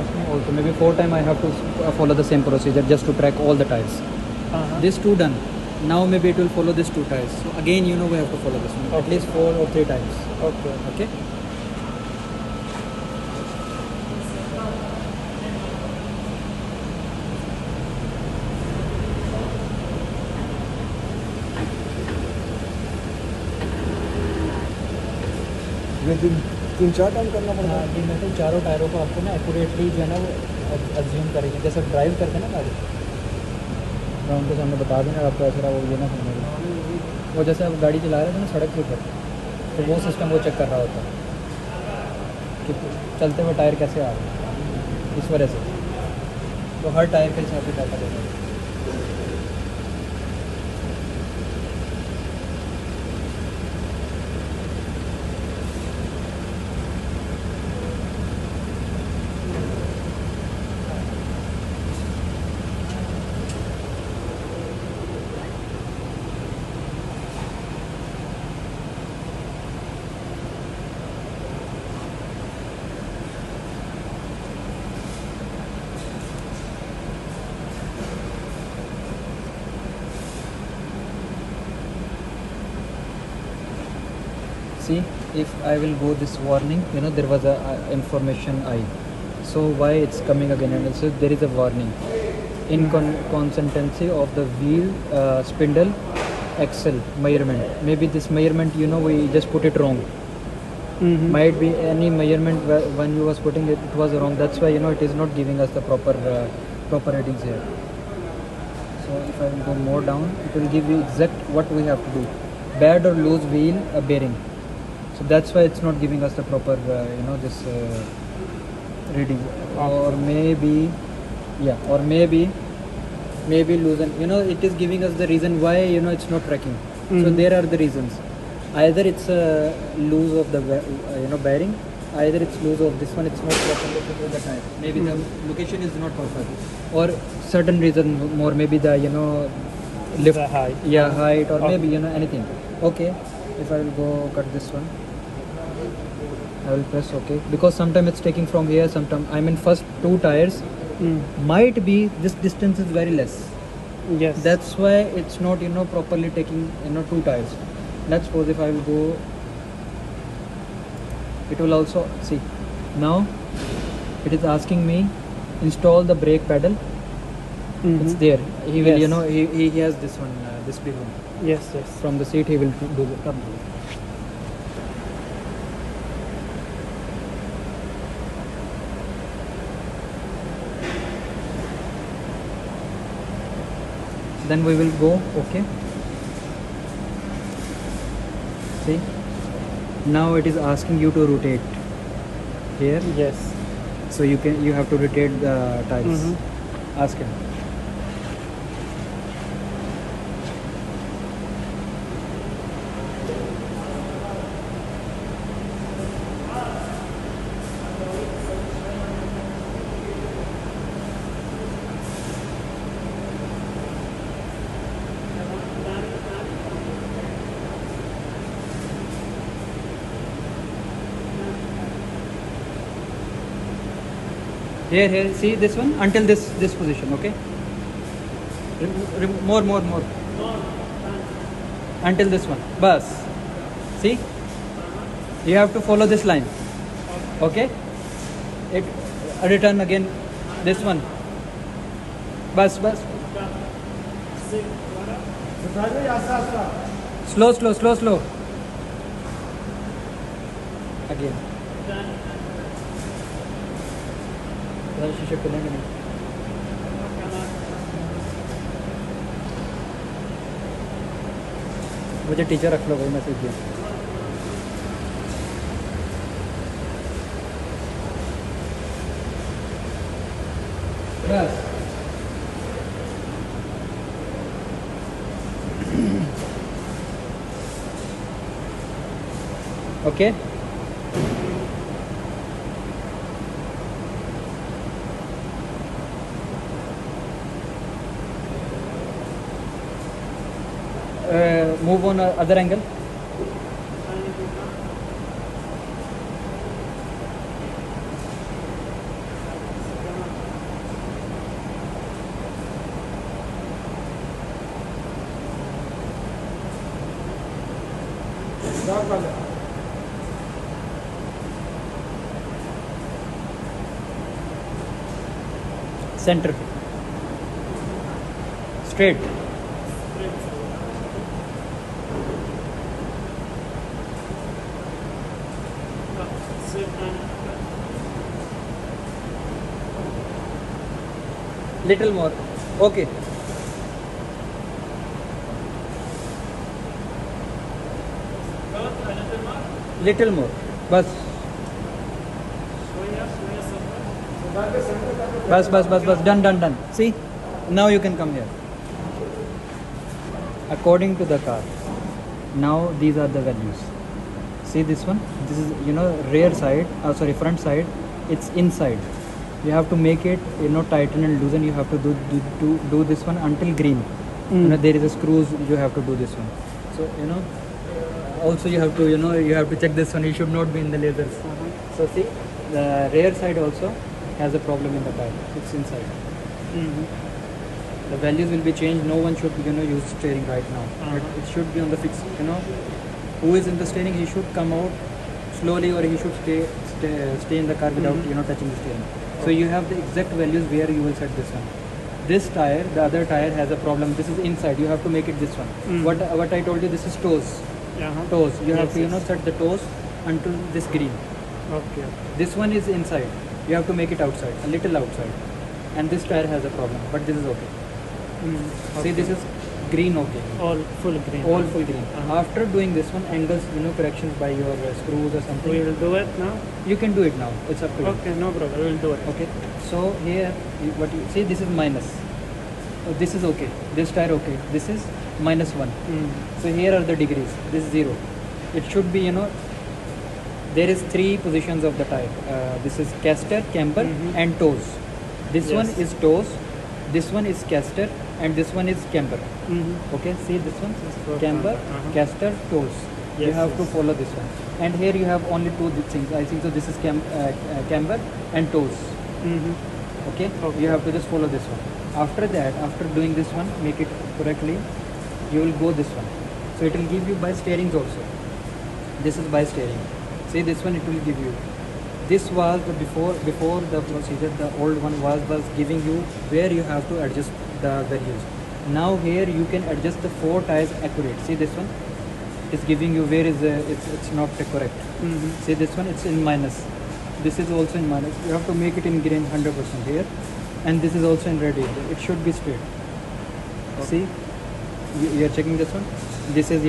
asked me also maybe 4 times I have to follow the same procedure just to track all the tires. This 2 done. Now maybe it will follow this 2 tires. So again, you know, we have to follow this one at least 4 or 3 times. Okay. Okay. ये 3-4 time करना पड़ता है। ये मतलब चारों टायरों को आपको ना एक्यूरेटली जो है ना वो अज्यूम करेंगे, जैसे ड्राइव करते हैं ना गाड़ी। मैं उनके सामने बता देना आपको ऐसा वो ये ना समझेगा। वो जैसे आप गाड़ी चला रहे थे ना सड़क के ऊपर, तो वो सिस्टम वो चेक कर रहा होता है कि चलते हुए टायर कैसे आ रहे हैं, इस वजह से तो हर टायर के हिसाब से डाटा देना। See, if I will go this warning, you know, there was a information I. So why it's coming again? And also there is a warning. Inconsistency of the wheel, spindle, axle measurement. Maybe this measurement, you know, we just put it wrong. Might be any measurement when you was putting it, it was wrong. That's why, you know, it is not giving us the proper readings here. So if I will go more down, it will give you exact what we have to do. Bad or loose wheel bearing. So that's why it's not giving us the proper, you know, this reading. Or maybe, yeah, or maybe loosen. You know, it is giving us the reason why, you know, it's not tracking. So there are the reasons. Either it's loose of the, you know, bearing. Either it's loose of this one. It's not perpendicular to the tire. Maybe the location is not perfect. Or certain reason more. Maybe the, you know, lift. The height. Yeah, height, or maybe, you know, anything. Okay. If I will go cut this one, I will press OK, because sometimes it's taking from here, sometimes I mean first 2 tires might be this distance is very less. Yes. That's why it's not, you know, properly taking, you know, 2 tires. Let's suppose if I will go, it will also see now it is asking me install the brake pedal. It's there. He will, you know, he has this one, this big one. Yes, yes. From the seat he will do the come. Then we will go OK. See, now it is asking you to rotate here. Yes. So you have to rotate the tires. Ask him. Here, see this one until this position, okay? More. Until this one. Bus. See? You have to follow this line. Okay? It return again this one. Bus. Slow. Again. शीशे खुलेंगे नहीं। मुझे teacher रख लो भाई, मैं सीख गया। बस okay. Move on other angle. Center. Straight. Little more. Okay. Little more. Bas. Bas. Done. See? Now you can come here. According to the car. Now these are the values. See this one? This is, rear side, front side. It's inside. You have to make it, tighten and loosen. You have to do this one until green. There is a screws. You have to do this one. So also you have to check this one. You should not be in the lasers. So see, the rear side also has a problem in the tire. It's inside. The values will be changed. No one should use steering right now. It should be on the fixed. Who is in the steering, he should come out slowly, or he should stay in the car without touching the steering. So you have the exact values where you will set this one. This tire, the other tire has a problem. This is inside. You have to make it this one. What I told you, this is toes. Toes. You have to set the toes until this green. Okay. This one is inside. You have to make it outside, a little outside. And this tire has a problem, but this is okay. Okay. See, this is green, okay. All full green. All full green. After doing this one, angles, corrections by your screws or something. We will do it now? You can do it now. It's up to you. Okay, no problem. We will do it. Okay. So here, what you see, this is minus. This is okay. This tire okay. This is -1. So here are the degrees. This is 0. It should be, there is 3 positions of the tire. This is caster, camber, and toes. This one is toes. This one is caster, and this one is camber. Okay, see this one? Camber, caster, toes. You have to follow this one. And here you have only 2 things. I think so. This is camber and toes. Okay? You have to just follow this one. After that, after doing this one, make it correctly, you will go this one. So it will give you by steerings also. This is by steering. See this one, it will give you. This was the before the procedure. The old one was giving you where you have to adjust the values. Now here you can adjust the 4 tires accurate. See this one, it's giving you where is it's not correct. See this one, it's in minus. This is also in minus. You have to make it in green 100% here, and this is also in red area. It should be straight. See, you are checking this one. This is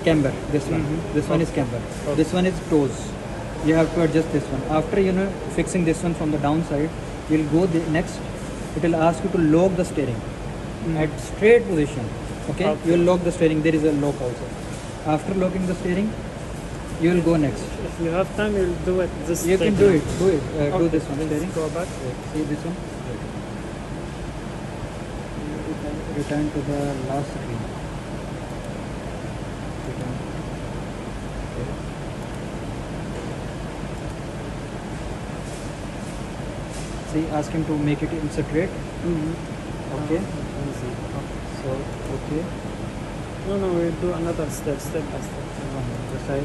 camber. This one. This one is camber. This one is toes. You have to adjust this one. After fixing this one from the downside, you'll go next. It will ask you to lock the steering at straight position. Okay? You will lock the steering. There is a lock also. After locking the steering, you will go next. If you have time, you will do it. This you can do it. Do it. Do this one. Steering. Go back. See this one. Return to the last screen. See, ask him to make it in straight. Okay. So, okay. No, we'll do another step by step.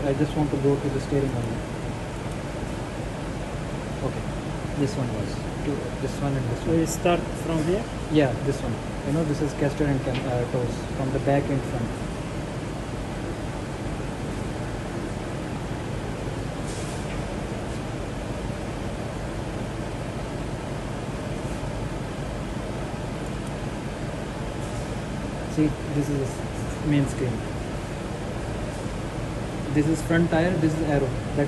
I just want to go to the steering only. Okay. This one was. This one and this one. We start from here? Yeah, this one. This is caster and toes from the back and front. See, this is main screen. This is front tire, this is arrow. That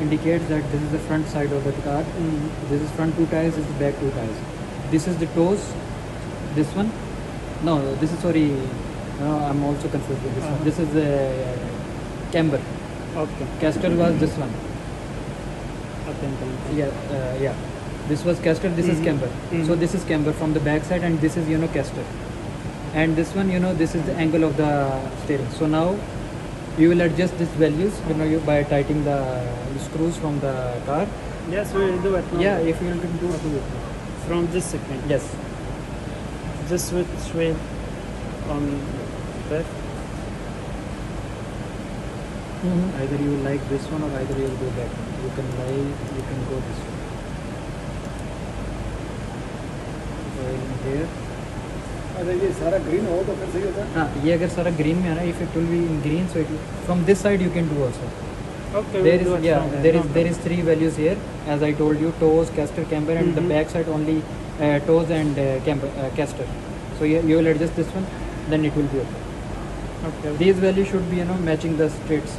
indicates that this is the front side of the car. This is front 2 tires, this is back 2 tires. This is the toes. This one? No, this is sorry. No, I'm also confused with this one. This is the camber. Okay. Caster was this one. Okay. Yeah. This was caster, this is camber. So this is camber from the back side, and this is caster. And this one, this is the angle of the steering. So now you will adjust these values, by tightening the screws from the car. Yes, we will do it now. Yeah, if you will do it. From this screen. Yes. Just switch way on left. Either you like this one or either you will go back. You can go this way. oil in here. अगर ये सारा green हो तो फिर सही होता है. हाँ, ये अगर सारा green में है ना, if it will be in green, so it will, from this side you can do also. Okay. There we'll do is it from there no is there is 3 values here, as I told you: toes, caster, camber, and the Mhm. back side only toes and camber, caster. So you will adjust this one, then it will be okay. problem. Okay. These values should be matching the straights,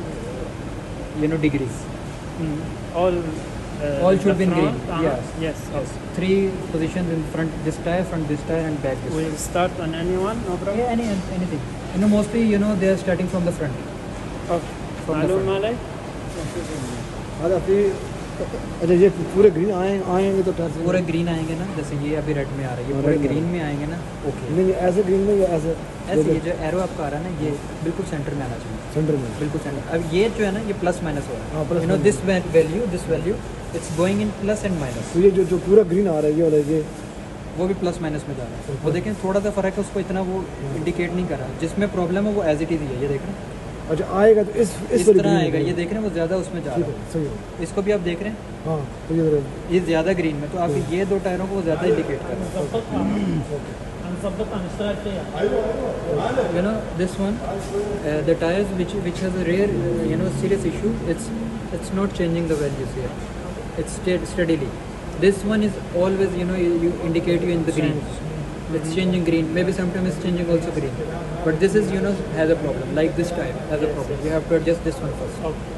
degrees. All. All should the be in green. front, Yes. Yes. Yes. 3 positions in front this tire, and back this. We'll start on any one. No problem. Yeah, anything. Mostly they are starting from the front. Okay. From the मालूम front. माले? अच्छा फिर अच्छा ये पूरे green आएंगे तो tyre पूरे green आएंगे ना, जैसे ये अभी रेड में आ रहा है, ये हाँ, पूरे red में ग्रीन में आएंगे ना, ओके. नहीं ऐसे ग्रीन में या ऐसे ऐसे ये जो एरो आपका आ रहा है ना, ये बिल्कुल सेंटर में आना चाहिए. सेंटर में. बिल्कुल सेंटर. अब ये जो है ना, ये प्लस माइनस हो हाँ, रहा plus है. minus. This value it's going in plus and minus. तो ये जो पूरा ग्रीन आ रहा है ये वाला ये वो भी प्लस माइनस में जा रहा है. वो देखें थोड़ा सा फर्क है, उसको इतना वो इंडिकेट नहीं कर रहा. जिसमें प्रॉब्लम है वो एज इट इज ही है. ये देख रहे हैं, अच्छा आएगा तो इस इस वाली तरह green आएगा. में. ये देख रहे हैं, वो ज़्यादा उसमें जा ठीक रहा है है. सही है. इसको भी आप देख रहे हैं, हाँ तो ये ये ज़्यादा ग्रीन में, तो आप ये 2 टायरों को वो ज़्यादा इंडिकेट कर रहा है. This one, the tires which has a rare serious issue, it's not changing the values here. It's steadily. This one is always you indicate you in the green. It's changing green. Maybe sometimes it's changing also green. But this is has a problem. Like this tire has a problem. You have to adjust this one first. Okay.